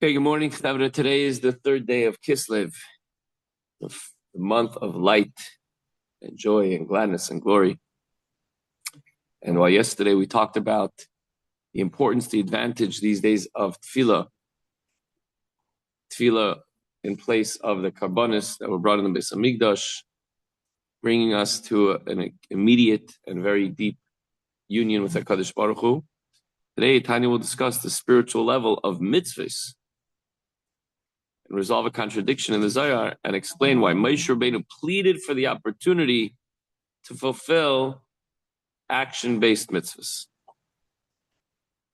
Okay, good morning. Today is the third day of Kislev, the month of light and joy and gladness and glory. And while yesterday we talked about the importance, the advantage these days of tefillah in place of the karbonis that were brought in the Beis Hamikdash, bringing us to an immediate and very deep union with HaKadosh Baruch Hu. Today, Tanya will discuss the spiritual level of mitzvahs and resolve a contradiction in the Zohar and explain why Moshe Rabbeinu pleaded for the opportunity to fulfill action-based mitzvahs.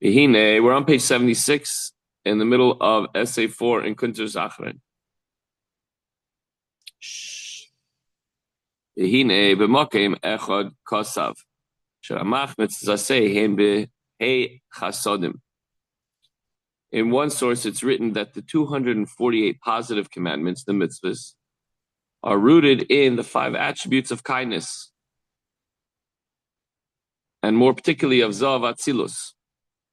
We're on page 76 in the middle of essay 4 in Kunter Zachrin. B'mokem echad kosav sheramach mitzvasei hem be'hei chasodim. In one source, it's written that the 248 positive commandments, the mitzvahs, are rooted in the 5 attributes of kindness, and more particularly of Zav Atzilus,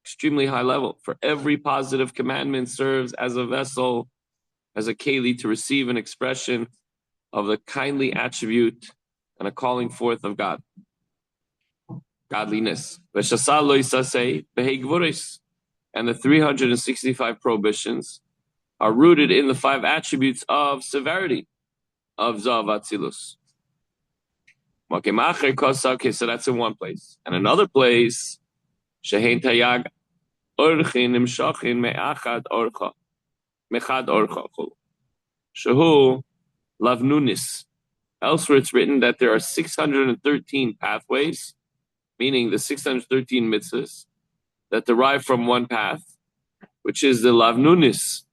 extremely high level. For every positive commandment serves as a vessel, as a keli to receive an expression of the kindly attribute and a calling forth of God, godliness. And the 365 prohibitions are rooted in the 5 attributes of severity, of Zav Atzilus. Okay, so that's in one place. And another place, Shehein Tayag Orchin Nimshachin Me'achad Orcha Mechad Orcha Shehu Lavnunis. Elsewhere it's written that there are 613 pathways, meaning the 613 mitzvahs, that derive from one path, which is the lavnunis,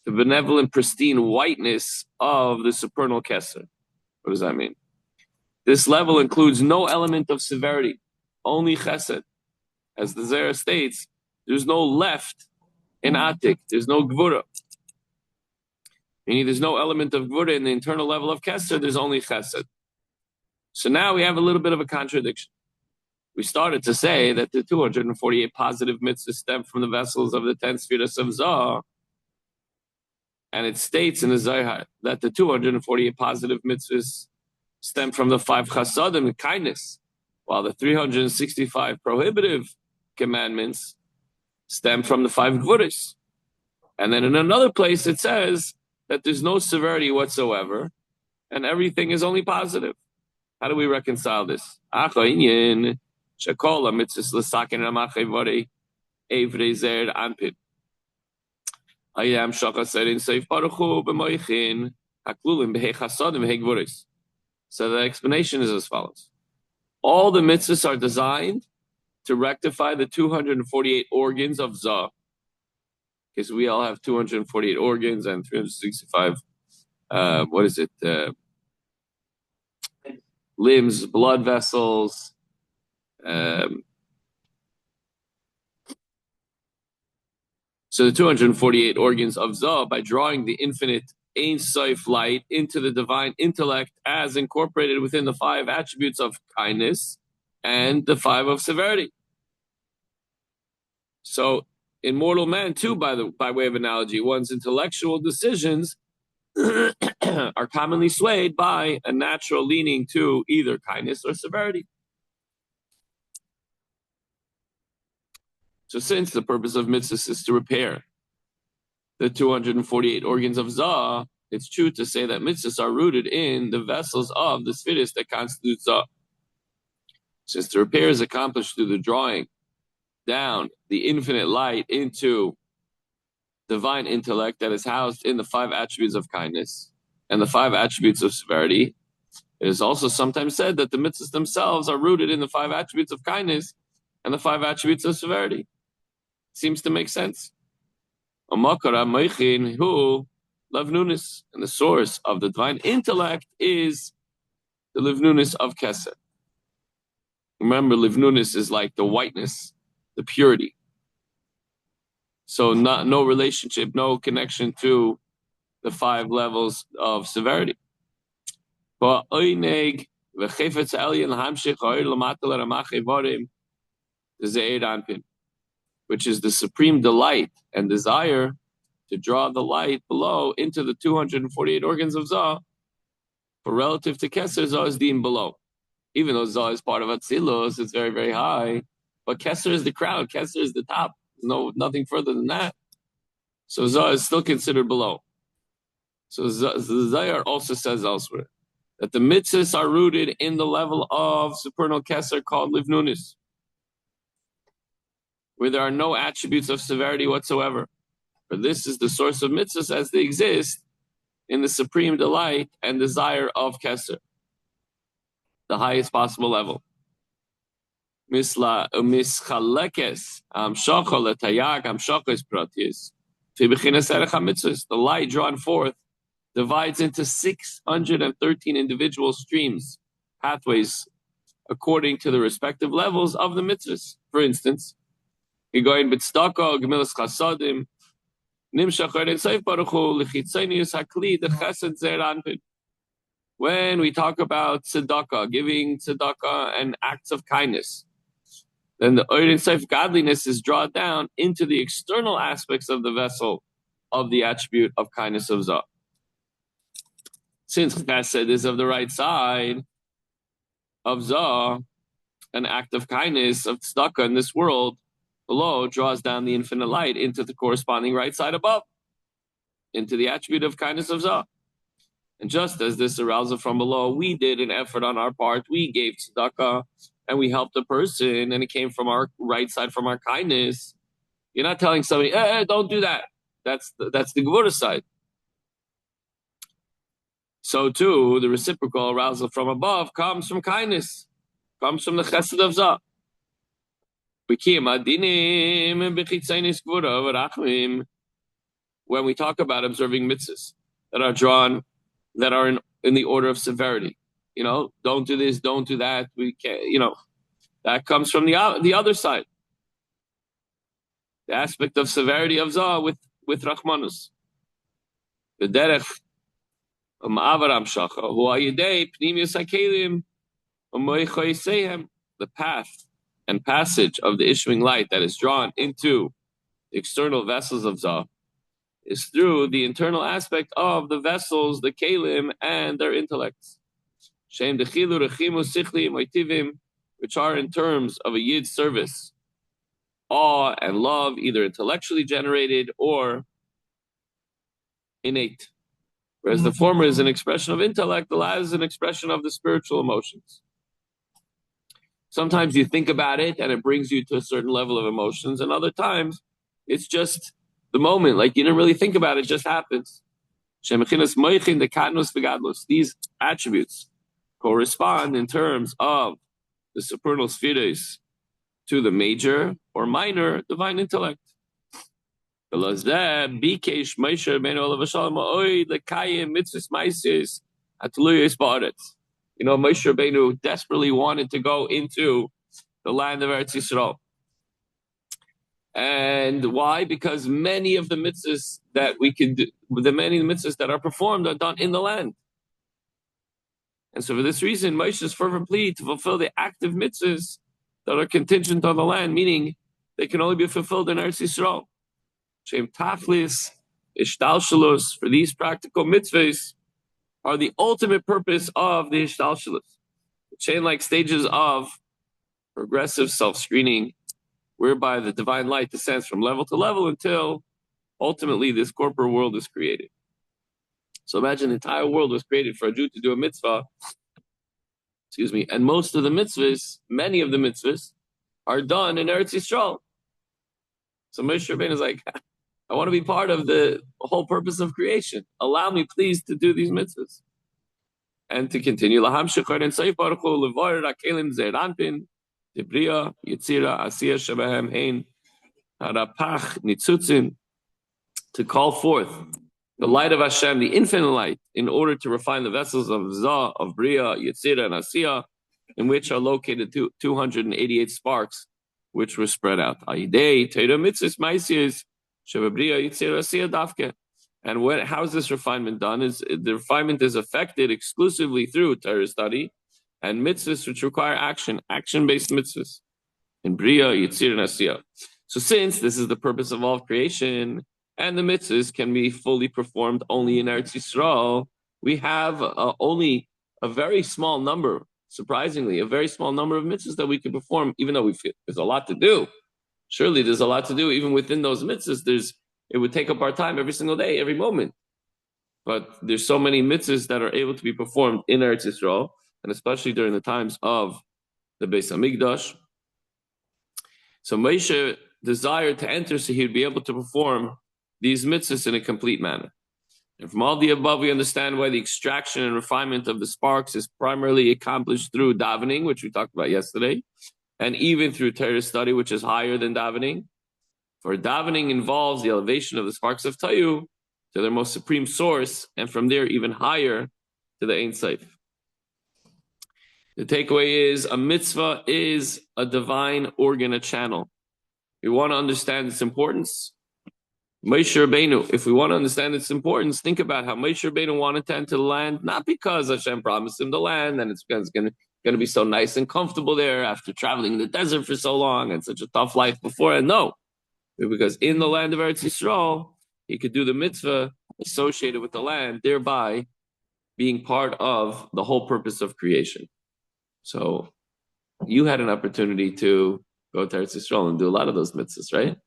the benevolent, pristine whiteness of the supernal Kesser. What does that mean? This level includes no element of severity, only chesed. As the Zohar states, there's no left in Atik, there's no gvura. Meaning there's no element of gvura in the internal level of Kesser, there's only chesed. So now we have a little bit of a contradiction. We started to say that the 248 positive mitzvahs stem from the vessels of the 10 spheres of Zohar, and it states in the Zohar that the 248 positive mitzvahs stem from the 5 chasadim, kindness, while the 365 prohibitive commandments stem from the 5 gvuris. And then in another place it says that there's no severity whatsoever, and everything is only positive. How do we reconcile this? Shakola mitzvahs l'sakin ramachevori evrei zer anpid. Ayam shaka said in Seif Baruchu b'moichin haklulim b'hei chasadim b'hei gvuris. So the explanation is as follows: all the mitzvahs are designed to rectify the 248 organs of Zah, because we all have 248 organs and 365. Limbs, blood vessels. So the 248 organs of Zah, by drawing the infinite Ein Sof light into the divine intellect as incorporated within the 5 attributes of kindness and the 5 of severity. So in mortal man too, by way of analogy, one's intellectual decisions are commonly swayed by a natural leaning to either kindness or severity. So since the purpose of mitzvahs is to repair the 248 organs of Zah, it's true to say that mitzvahs are rooted in the vessels of the spheres that constitute Zah. Since the repair is accomplished through the drawing down the infinite light into divine intellect that is housed in the 5 attributes of kindness and the 5 attributes of severity, it is also sometimes said that the mitzvahs themselves are rooted in the 5 attributes of kindness and the 5 attributes of severity. Seems to make sense. Amakara meichin hu lavnunis, and the source of the divine intellect is the livnunis of Kesed. Remember, livnunis is like the whiteness, the purity. So no relationship, no connection to the 5 levels of severity. Which is the supreme delight and desire to draw the light below into the 248 organs of Zah, for relative to Keser, Zah is deemed below. Even though Zah is part of Atzilus, it's very, very high. But Keser is the crown, Keser is the top. Nothing further than that. So Zah is still considered below. So the Zayar also says elsewhere that the mitzvahs are rooted in the level of supernal Keser called Livnunis, where there are no attributes of severity whatsoever. For this is the source of mitzvahs as they exist in the supreme delight and desire of Keser, the highest possible level. Mischalekes amshacha letayag amshachas pratis tibechinas erech hamitzvahs. The light drawn forth divides into 613 individual streams, pathways, according to the respective levels of the mitzvahs. For instance, Gigoyin b'tzedakah, gemilas chasadim, nimshach erein seif baruch hu, lechitzenius hakli, dechesed zer anpin. When we talk about tzedakah, giving tzedakah and acts of kindness, then the erein seif godliness is drawn down into the external aspects of the vessel of the attribute of kindness of Zah. Since chesed is of the right side of Zah, an act of kindness of tzedakah in this world below draws down the infinite light into the corresponding right side above, into the attribute of kindness of Zah. And just as this arousal from below, we did an effort on our part, we gave tzedakah, and we helped a person, and it came from our right side, from our kindness. You're not telling somebody, don't do that. That's the Gevurah side. So too, the reciprocal arousal from above comes from kindness, comes from the chesed of Zah. When we talk about observing mitzvahs that are drawn, that are in the order of severity, don't do this, don't do that. We can't, that comes from the other side, the aspect of severity of Zah with Rachmanus. The derech the path and passage of the issuing light that is drawn into the external vessels of Zah is through the internal aspect of the vessels, the kelim, and their intellects, which are in terms of a yid's service, awe and love, either intellectually generated or innate. Whereas the former is an expression of intellect, the latter is an expression of the spiritual emotions. Sometimes you think about it and it brings you to a certain level of emotions, and other times it's just the moment, like you didn't really think about it, just happens. These attributes correspond in terms of the supernal spheres to the major or minor divine intellect. Moshe Rabbeinu desperately wanted to go into the land of Eretz Yisrael. And why? Because many of the mitzvahs that we can do, many of the mitzvahs that are performed are done in the land. And so for this reason, Moshe's fervent plea to fulfill the active mitzvahs that are contingent on the land, meaning they can only be fulfilled in Eretz Yisrael. Shem Tachlis, Ishtalshalos, for these practical mitzvahs are the ultimate purpose of the Ishtalshalos. The chain-like stages of progressive self-screening, whereby the divine light descends from level to level until ultimately this corporate world is created. So imagine the entire world was created for a Jew to do a mitzvah, and most of the mitzvahs, many of the mitzvahs, are done in Eretz Yisrael. So Moshe Rabbeinu is like, I want to be part of the whole purpose of creation. Allow me, please, to do these mitzvahs. And to continue, Debriya, Yitzira, Asiya, Shebehem, Ein, Harapach, Nitzutzin, to call forth the light of Hashem, the infinite light, in order to refine the vessels of Zah, of Bria, Yitzira, and Asiya, in which are located 288 sparks, which were spread out. Ayidei, Teira Mitzvahs, Maisias, Shebebriya, Yitzira, Asiya, Dafke. And how is this refinement done? The refinement is affected exclusively through Torah study, and mitzvahs which require action-based mitzvahs in Bria, Yitzir, and Asiya. So since this is the purpose of all creation, and the mitzvahs can be fully performed only in Eretz Yisrael. We have only a very small number, surprisingly, a very small number of mitzvahs that we can perform, even though we feel there's a lot to do. Surely there's a lot to do. Even within those mitzvahs, it would take up our time every single day, every moment. But there's so many mitzvahs that are able to be performed in Eretz Yisrael, and especially during the times of the Beis Hamikdash. So Moshe desired to enter so he would be able to perform these mitzvahs in a complete manner. And from all the above, we understand why the extraction and refinement of the sparks is primarily accomplished through davening, which we talked about yesterday, and even through Torah study, which is higher than davening. For davening involves the elevation of the sparks of Tayu to their most supreme source, and from there even higher to the Ein Sof. The takeaway is a mitzvah is a divine organ, a channel. We want to understand its importance. Moshe Rabbeinu, if we want to understand its importance, think about how Moshe Rabbeinu wanted to enter the land, not because Hashem promised him the land and it's going to be so nice and comfortable there after traveling in the desert for so long and such a tough life before. And no, because in the land of Eretz Yisrael, he could do the mitzvah associated with the land, thereby being part of the whole purpose of creation. So you had an opportunity to go to Eretz Yisrael and do a lot of those mitzvahs, right?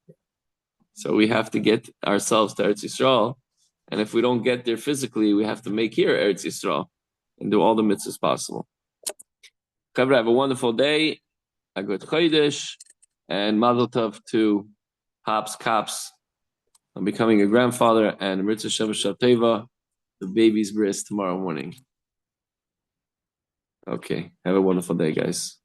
So we have to get ourselves to Eretz Yisrael, and if we don't get there physically, we have to make here Eretz Yisrael and do all the mitzvahs possible. Chavra, have a wonderful day, a good chodesh, and mazel tov to Hops Cops on becoming a grandfather, and Mitzvah Shabbat Teva, the baby's bris tomorrow morning. Okay, have a wonderful day, guys.